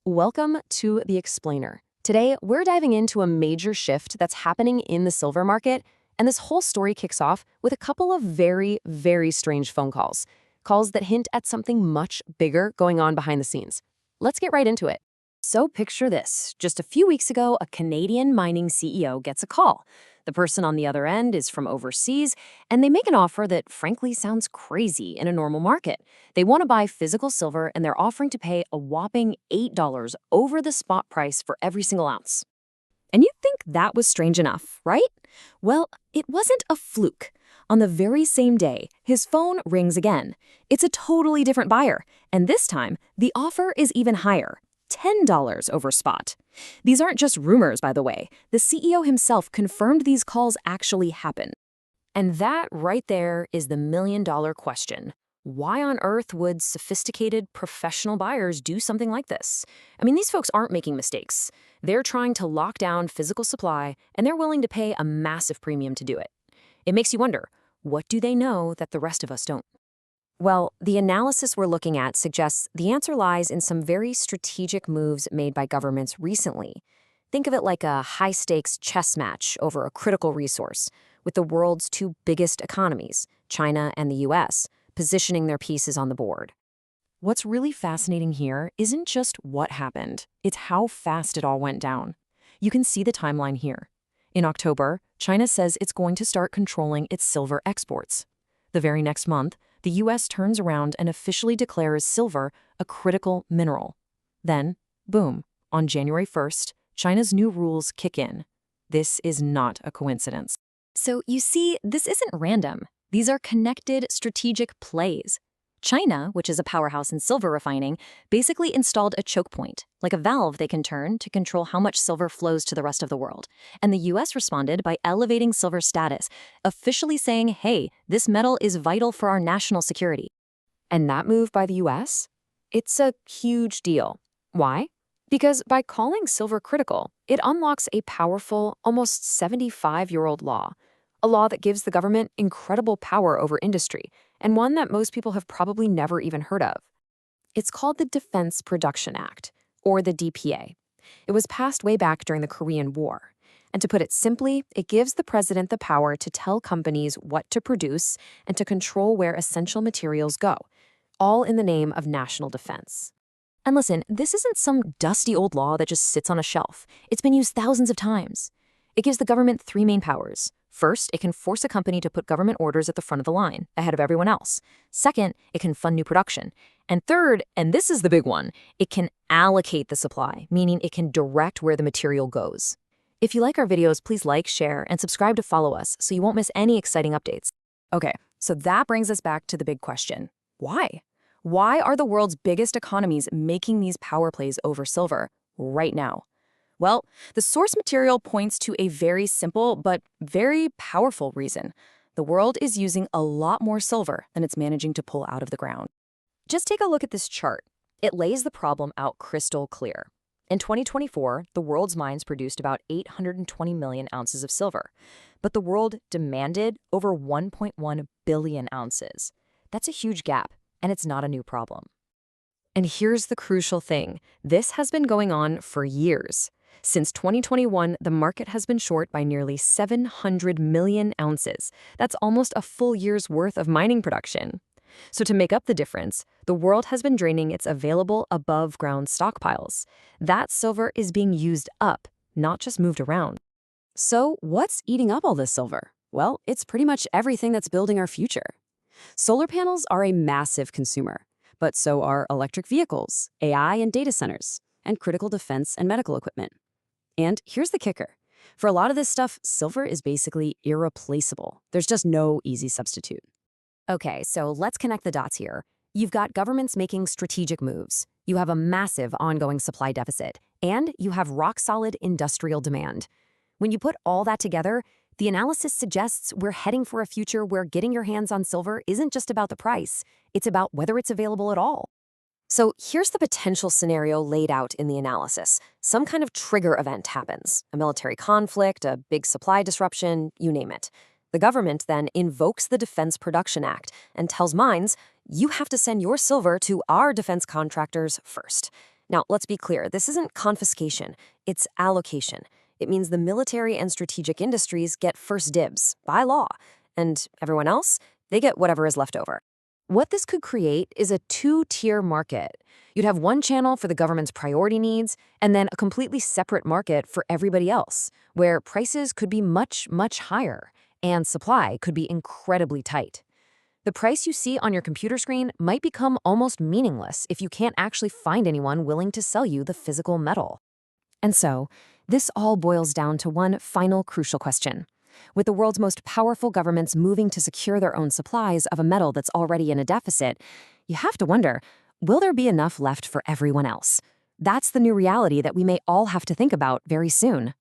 Welcome to The Explainer. Today, we're diving into a major shift that's happening in the silver market, and this whole story kicks off with a couple of very, very strange phone calls. Calls that hint at something much bigger going on behind the scenes. Let's get right into it. So picture this. Just a few weeks ago, a Canadian mining CEO gets a call. The person on the other end is from overseas, and they make an offer that frankly sounds crazy in a normal market. They want to buy physical silver, and they're offering to pay a whopping $8 over the spot price for every single ounce. And you'd think that was strange enough, right? Well, it wasn't a fluke. On the very same day, his phone rings again. It's a totally different buyer, and this time, the offer is even higher. $10 over spot. These aren't just rumors, by the way. The CEO himself confirmed these calls actually happen. And that right there is the million-dollar question. Why on earth would sophisticated professional buyers do something like this? I mean, these folks aren't making mistakes. They're trying to lock down physical supply, and they're willing to pay a massive premium to do it. It makes you wonder, what do they know that the rest of us don't? Well, the analysis we're looking at suggests the answer lies in some very strategic moves made by governments recently. Think of it like a high-stakes chess match over a critical resource, with the world's two biggest economies, China and the US, positioning their pieces on the board. What's really fascinating here isn't just what happened, it's how fast it all went down. You can see the timeline here. In October, China says it's going to start controlling its silver exports. The very next month, the US turns around and officially declares silver a critical mineral. Then, boom, on January 1st, China's new rules kick in. This is not a coincidence. So you see, this isn't random. These are connected strategic plays. China, which is a powerhouse in silver refining, basically installed a choke point, like a valve they can turn to control how much silver flows to the rest of the world. And the US responded by elevating silver's status, officially saying, hey, this metal is vital for our national security. And that move by the US? It's a huge deal. Why? Because by calling silver critical, it unlocks a powerful, almost 75-year-old law. A law that gives the government incredible power over industry, and one that most people have probably never even heard of. It's called the Defense Production Act, or the DPA. It was passed way back during the Korean War. And to put it simply, it gives the president the power to tell companies what to produce and to control where essential materials go, all in the name of national defense. And listen, this isn't some dusty old law that just sits on a shelf. It's been used thousands of times. It gives the government three main powers. First, it can force a company to put government orders at the front of the line, ahead of everyone else. Second, it can fund new production. And third, and this is the big one, it can allocate the supply, meaning it can direct where the material goes. If you like our videos, please like, share, and subscribe to follow us so you won't miss any exciting updates. Okay, so that brings us back to the big question. Why? Why are the world's biggest economies making these power plays over silver right now? Well, the source material points to a very simple but very powerful reason. The world is using a lot more silver than it's managing to pull out of the ground. Just take a look at this chart. It lays the problem out crystal clear. In 2024, the world's mines produced about 820 million ounces of silver, but the world demanded over 1.1 billion ounces. That's a huge gap, and it's not a new problem. And here's the crucial thing. This has been going on for years. Since 2021, the market has been short by nearly 700 million ounces. That's almost a full year's worth of mining production. So to make up the difference, the world has been draining its available above-ground stockpiles. That silver is being used up, not just moved around. So what's eating up all this silver? Well, it's pretty much everything that's building our future. Solar panels are a massive consumer, but so are electric vehicles, AI and data centers, and critical defense and medical equipment. And here's the kicker. For a lot of this stuff, silver is basically irreplaceable. There's just no easy substitute. Okay, so let's connect the dots here. You've got governments making strategic moves. You have a massive ongoing supply deficit. And you have rock-solid industrial demand. When you put all that together, the analysis suggests we're heading for a future where getting your hands on silver isn't just about the price. It's about whether it's available at all. So here's the potential scenario laid out in the analysis. Some kind of trigger event happens, a military conflict, a big supply disruption, you name it. The government then invokes the Defense Production Act and tells mines, you have to send your silver to our defense contractors first. Now, let's be clear, this isn't confiscation, it's allocation. It means the military and strategic industries get first dibs by law, and everyone else, they get whatever is left over. What this could create is a two-tier market. You'd have one channel for the government's priority needs, and then a completely separate market for everybody else, where prices could be much, much higher, and supply could be incredibly tight. The price you see on your computer screen might become almost meaningless if you can't actually find anyone willing to sell you the physical metal. And so, this all boils down to one final crucial question. With the world's most powerful governments moving to secure their own supplies of a metal that's already in a deficit, you have to wonder, will there be enough left for everyone else? That's the new reality that we may all have to think about very soon.